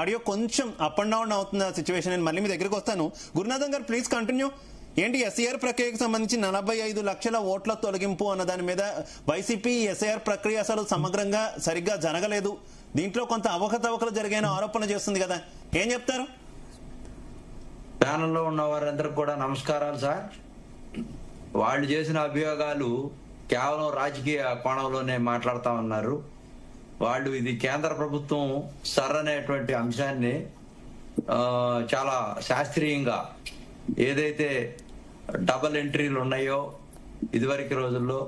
Audio కొంచెం up and down అవుతున్న situation. నేను మళ్ళీ మీ దగ్గరికి వస్తాను. గురునాథన్ గారు ప్లీజ్ కంటిన్యూ. ఏంటి ఎస్ఐఆర్ ప్రక్రియకు సంబంధించి 45 లక్షల ఓట్ల తొలగింపు అన్న దాని మీద వైసీపీ ఎస్ఐఆర్ ప్రక్రియ అసలు సమగ్రంగా సరిగ్గా జరగలేదు, దీంట్లో కొంత అవకతవకలు జరిగిన ఆరోపణ చేస్తుంది కదా, ఏం చెప్తారు? ప్యానల్లో ఉన్న వారందరికి కూడా నమస్కారాలు సార్. వాళ్ళు చేసిన అభియోగాలు కేవలం రాజకీయ కోణంలోనే మాట్లాడుతా ఉన్నారు. వాళ్ళు ఇది కేంద్ర ప్రభుత్వం అనేటువంటి అంశాన్ని చాలా శాస్త్రీయంగా ఏదైతే డబల్ ఎంట్రీలు ఉన్నాయో ఇదివరకు రోజుల్లో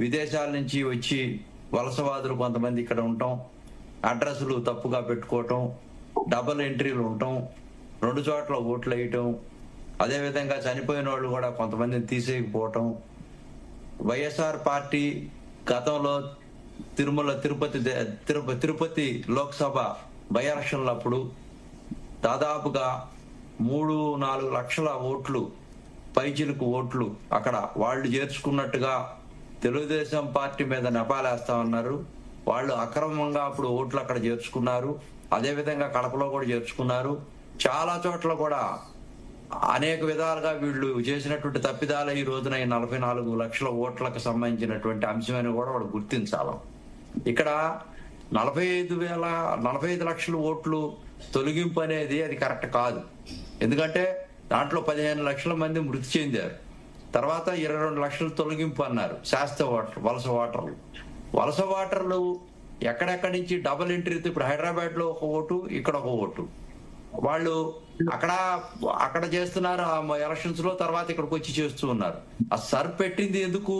విదేశాల నుంచి వచ్చి వలసవాదులు కొంతమంది ఇక్కడ ఉండటం, అడ్రస్లు తప్పుగా పెట్టుకోవటం, డబల్ ఎంట్రీలు ఉండటం, 2 చోట్ల ఓట్లు వేయటం, అదేవిధంగా చనిపోయిన వాళ్ళు కూడా కొంతమందిని తీసేయకపోవటం, వైఎస్ఆర్ పార్టీ గతంలో తిరుపతి లోక్సభ బై ఎలక్షన్లప్పుడు దాదాపుగా 3-4 లక్షల ఓట్లు, పైచిలకు ఓట్లు అక్కడ వాళ్ళు చేర్చుకున్నట్టుగా తెలుగుదేశం పార్టీ మీద నెపాలేస్తా ఉన్నారు. వాళ్ళు అక్రమంగా అప్పుడు ఓట్లు అక్కడ చేర్చుకున్నారు. అదేవిధంగా కడపలో కూడా చేర్చుకున్నారు. చాలా చోట్ల కూడా అనేక విధాలుగా వీళ్ళు చేసినటువంటి తప్పిదాలు ఈ రోజున 44 లక్షల ఓట్లకు సంబంధించినటువంటి అంశమని కూడా వాడు గుర్తించాలి. ఇక్కడ 45 లక్షల ఓట్లు తొలగింపు అనేది అది కరెక్ట్ కాదు. ఎందుకంటే దాంట్లో 15 లక్షల మంది మృతి చెందారు. తర్వాత 22 లక్షలు తొలగింపు అన్నారు. వలస ఓటర్లు ఎక్కడెక్కడి నుంచి డబుల్ ఎంట్రీతో, ఇప్పుడు హైదరాబాద్ లో ఒక ఓటు, ఇక్కడ ఒక ఓటు, వాళ్ళు అక్కడ చేస్తున్నారు ఆ ఎలక్షన్స్ లో, తర్వాత ఇక్కడికి వచ్చి చేస్తూ ఉన్నారు. ఆ సర్ పెట్టింది ఎందుకు?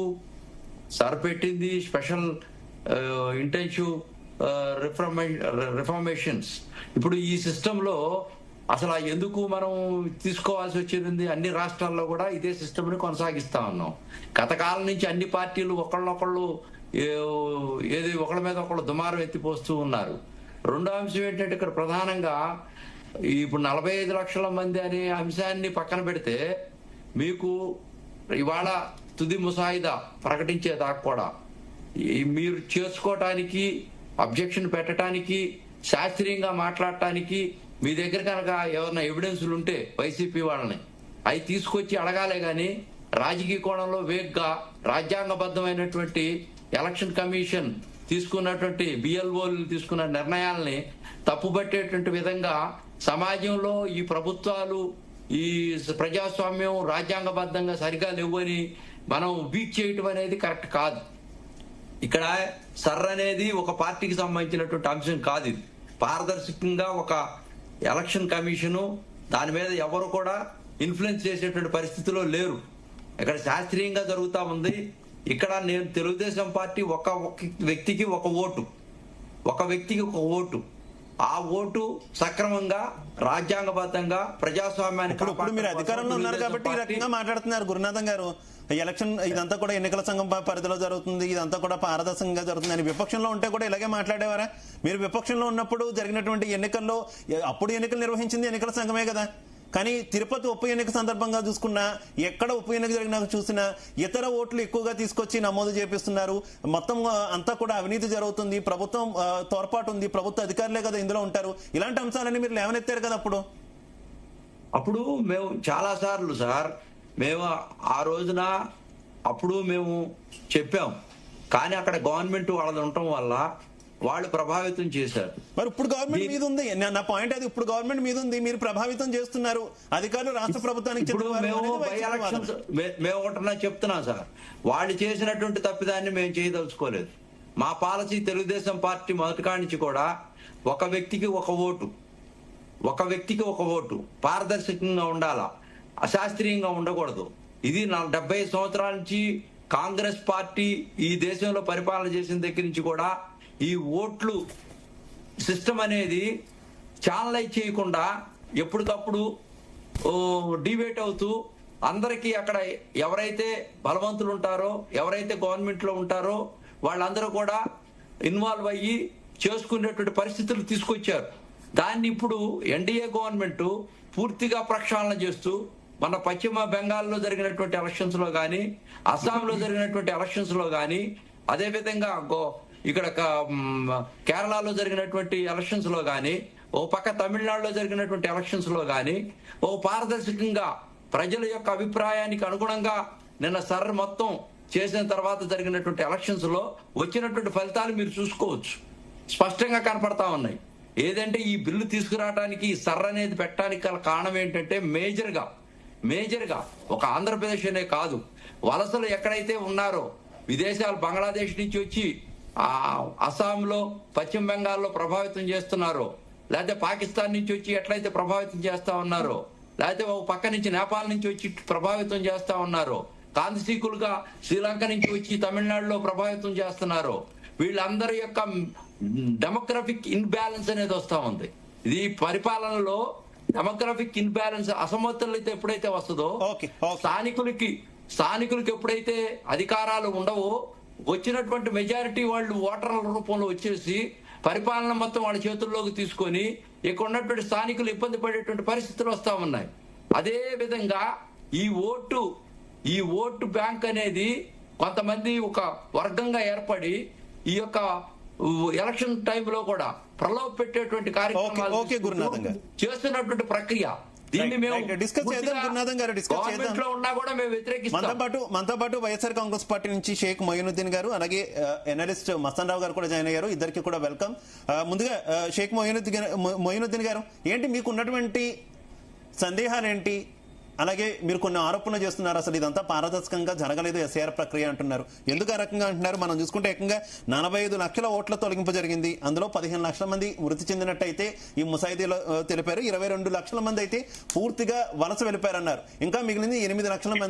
సర్ పెట్టింది స్పెషల్ ఇంటెన్సివ్ రిఫార్మేషన్స్. ఇప్పుడు ఈ సిస్టమ్ లో అసలు ఎందుకు మనం తీసుకోవాల్సి వచ్చింది? అన్ని రాష్ట్రాల్లో కూడా ఇదే సిస్టమ్ ని కొనసాగిస్తా ఉన్నాం. గత కాలం నుంచి అన్ని పార్టీలు ఒకళ్ళనొకళ్ళు ఒకళ్ళ మీద ఒకళ్ళు దుమారం ఎత్తిపోస్తూ ఉన్నారు. రెండో అంశం ఏంటంటే, ఇక్కడ ప్రధానంగా ఇప్పుడు 45 లక్షల మంది అనే అంశాన్ని పక్కన పెడితే, మీకు ఇవాళ తుది ముసాయిదా ప్రకటించేదాకా కూడా మీరు చేసుకోవటానికి, అబ్జెక్షన్ పెట్టడానికి, శాస్త్రీయంగా మాట్లాడటానికి మీ దగ్గర కనుక ఏమన్నా ఎవిడెన్స్లు ఉంటే వైసీపీ వాళ్ళని అవి తీసుకొచ్చి అడగాలే గాని, రాజకీయ కోణంలో వేగ్గా రాజ్యాంగబద్ధమైనటువంటి ఎలక్షన్ కమిషన్ తీసుకున్నటువంటి బిఎల్ఓలు తీసుకున్న నిర్ణయాల్ని తప్పుబట్టేటువంటి విధంగా సమాజంలో ఈ ప్రభుత్వాలు, ఈ ప్రజాస్వామ్యం రాజ్యాంగబద్ధంగా సరిగా లేవని మనం వీక్ చేయటం అనేది కరెక్ట్ కాదు. ఇక్కడ అనేది ఒక పార్టీకి సంబంధించినటువంటి అంశం కాదు. ఇది పారదర్శకంగా ఒక ఎలక్షన్ కమిషను, దాని మీద ఎవరు కూడా ఇన్ఫ్లుయెన్స్ చేసేటువంటి పరిస్థితిలో లేరు. ఇక్కడ శాస్త్రీయంగా జరుగుతా ఉంది. ఇక్కడ నేను తెలుగుదేశం పార్టీ ఒక వ్యక్తికి ఒక ఓటు, ఆ ఓటు సక్రమంగా రాజ్యాంగబద్ధంగా ప్రజాస్వామ్యానికి. ఇప్పుడు మీరు అధికారంలో ఉన్నారు కాబట్టి ఈ రకంగా మాట్లాడుతున్నారు గురునాథన్ గారు. ఎలక్షన్ ఇదంతా కూడా ఎన్నికల సంఘం పరిధిలో జరుగుతుంది, ఇదంతా కూడా పారదర్శకంగా జరుగుతుంది అని విపక్షంలో ఉంటే కూడా ఇలాగే మాట్లాడేవారా? మీరు విపక్షంలో ఉన్నప్పుడు జరిగినటువంటి ఎన్నికల్లో అప్పుడు ఎన్నికలు నిర్వహించింది ఎన్నికల సంఘమే కదా. కానీ తిరుపతి ఉప ఎన్నిక సందర్భంగా చూసుకున్నా, ఎక్కడ ఉప ఎన్నిక జరిగినా చూసినా ఇతర ఓట్లు ఎక్కువగా తీసుకొచ్చి నమోదు చేపిస్తున్నారు. మొత్తం అంతా కూడా అవినీతి జరుగుతుంది, ప్రభుత్వం తోడ్పాటు ఉంది, ప్రభుత్వ అధికారులే కదా ఇందులో ఉంటారు. ఇలాంటి అంశాలన్నీ మీరు లేవనెత్తారు కదా అప్పుడు మేము చాలా సార్లు సార్, మేము ఆ రోజున అప్పుడు మేము చెప్పాం. కానీ అక్కడ గవర్నమెంట్ వాళ్ళది ఉండటం వల్ల వాళ్ళు ప్రభావితం చేశారు. మరి ఇప్పుడు గవర్నమెంట్ మీద ఉంది. నా పాయింట్ అది, ఇప్పుడు గవర్నమెంట్ మీద ఉంది, మీరు ప్రభావితం చేస్తున్నారు. అధికారులు రాష్ట్ర ప్రభుత్వానికి మేము ఒకటన్నా చెప్తున్నాం సార్, వాళ్ళు చేసినటువంటి తప్పిదాన్ని మేము చేయదలుచుకోలేదు. మా పాలసీ తెలుగుదేశం పార్టీ మొదటి కాడి నుంచి కూడా ఒక వ్యక్తికి ఒక ఓటు పారదర్శకంగా ఉండాలా, అశాస్త్రీయంగా ఉండకూడదు. ఇది 70 సంవత్సరాల నుంచి కాంగ్రెస్ పార్టీ ఈ దేశంలో పరిపాలన చేసిన దగ్గర నుంచి కూడా ఈ ఓట్లు సిస్టమ్ అనేది ఛానలైజ్ చేయకుండా ఎప్పటికప్పుడు డిబేట్ అవుతూ అందరికీ అక్కడ ఎవరైతే బలవంతులు ఉంటారో, ఎవరైతే గవర్నమెంట్ లో ఉంటారో వాళ్ళందరూ కూడా ఇన్వాల్వ్ అయ్యి చేసుకునేటువంటి పరిస్థితులు తీసుకొచ్చారు. దాన్ని ఇప్పుడు ఎన్డీఏ గవర్నమెంట్ పూర్తిగా ప్రక్షాళన చేస్తూ, మన పశ్చిమ బెంగాల్లో జరిగినటువంటి ఎలక్షన్స్ లో కానీ, అస్సాంలో జరిగినటువంటి ఎలక్షన్స్ లో కానీ, అదేవిధంగా ఇక్కడ కేరళలో జరిగినటువంటి ఎలక్షన్స్ లో గానీ ఓ పక్క తమిళనాడులో జరిగినటువంటి ఎలక్షన్స్ లో కానీ ఓ పారదర్శకంగా ప్రజల యొక్క అభిప్రాయానికి అనుగుణంగా నిన్న సర్ర మొత్తం చేసిన తర్వాత జరిగినటువంటి ఎలక్షన్స్ లో వచ్చినటువంటి ఫలితాలు మీరు చూసుకోవచ్చు, స్పష్టంగా కనపడతా ఉన్నాయి. ఏదంటే ఈ బిల్లు తీసుకురావడానికి సర్ర అనేది పెట్టడానికి గల కారణం ఏంటంటే మేజర్గా ఒక ఆంధ్రప్రదేశ్ అనే కాదు, వలసలు ఎక్కడైతే ఉన్నారో విదేశాలు బంగ్లాదేశ్ నుంచి వచ్చి అస్సాంలో పశ్చిమ బెంగాల్లో ప్రభావితం చేస్తున్నారో, లేకపోతే పాకిస్తాన్ నుంచి వచ్చి ఎట్లయితే ప్రభావితం చేస్తా ఉన్నారో, లేకపోతే ఒక పక్క నుంచి నేపాల్ నుంచి వచ్చి ప్రభావితం చేస్తా ఉన్నారో, కాంతిసీకులుగా శ్రీలంక నుంచి వచ్చి తమిళనాడులో ప్రభావితం చేస్తున్నారో, వీళ్ళందరి యొక్క డెమోగ్రఫిక్ ఇన్బ్యాలెన్స్ అనేది వస్తా ఉంది. ఇది పరిపాలనలో డెమోగ్రఫిక్ ఇన్బ్యాలెన్స్ అసమతుల్యత ఎప్పుడైతే వస్తుందో, స్థానికులకి ఎప్పుడైతే అధికారాలు ఉండవో, వచ్చినటువంటి మెజారిటీ వాళ్ళు ఓటర్ల రూపంలో వచ్చేసి పరిపాలన మొత్తం వాళ్ళ చేతుల్లోకి తీసుకొని ఇక్కడ ఉన్నటువంటి స్థానికులు ఇబ్బంది పడేటువంటి పరిస్థితులు వస్తా ఉన్నాయి. అదే విధంగా ఈ ఓటు బ్యాంక్ అనేది కొంతమంది ఒక వర్గంగా ఏర్పడి ఈ యొక్క ఎలక్షన్ టైంలో కూడా ప్రలోభ పెట్టేటువంటి కార్యక్రమాలు చేస్తున్నటువంటి ప్రక్రియ. దీన్ని మేము గవర్నమెంట్ లో ఉన్నా కూడా మేము వ్యతిరేకిస్తాం. మనతో పాటు వైఎస్ఆర్ కాంగ్రెస్ పార్టీ నుంచి షేక్ మొయినుద్దీన్ గారు, అలాగే ఎనలిస్ట్ మస్తాన్ రావు గారు కూడా జాయిన్ అయ్యారు. ఇద్దరికి కూడా వెల్కమ్. ముందుగా షేక్ మొయినుద్దీన్ గారు, ఏంటి మీకు ఉన్నటువంటి సందేహాలు ఏంటి? అలాగే మీరు కొన్ని ఆరోపణలు చేస్తున్నారు, అసలు ఇదంతా పారదర్శకంగా జరగలేదు ఎస్ఐఆర్ ప్రక్రియ అంటున్నారు. ఎందుకు ఆ రకంగా అంటున్నారు? మనం చూసుకుంటే ఏకంగా 45 లక్షల ఓట్ల తొలగింపు జరిగింది. అందులో 15 లక్షల మంది మృతి చెందినట్టయితే ఈ ముసాయిదీలో తెలిపారు. 22 లక్షల మంది అయితే పూర్తిగా వలస వెళ్ళిపోయారన్నారు. ఇంకా మిగిలింది 8 లక్షల మంది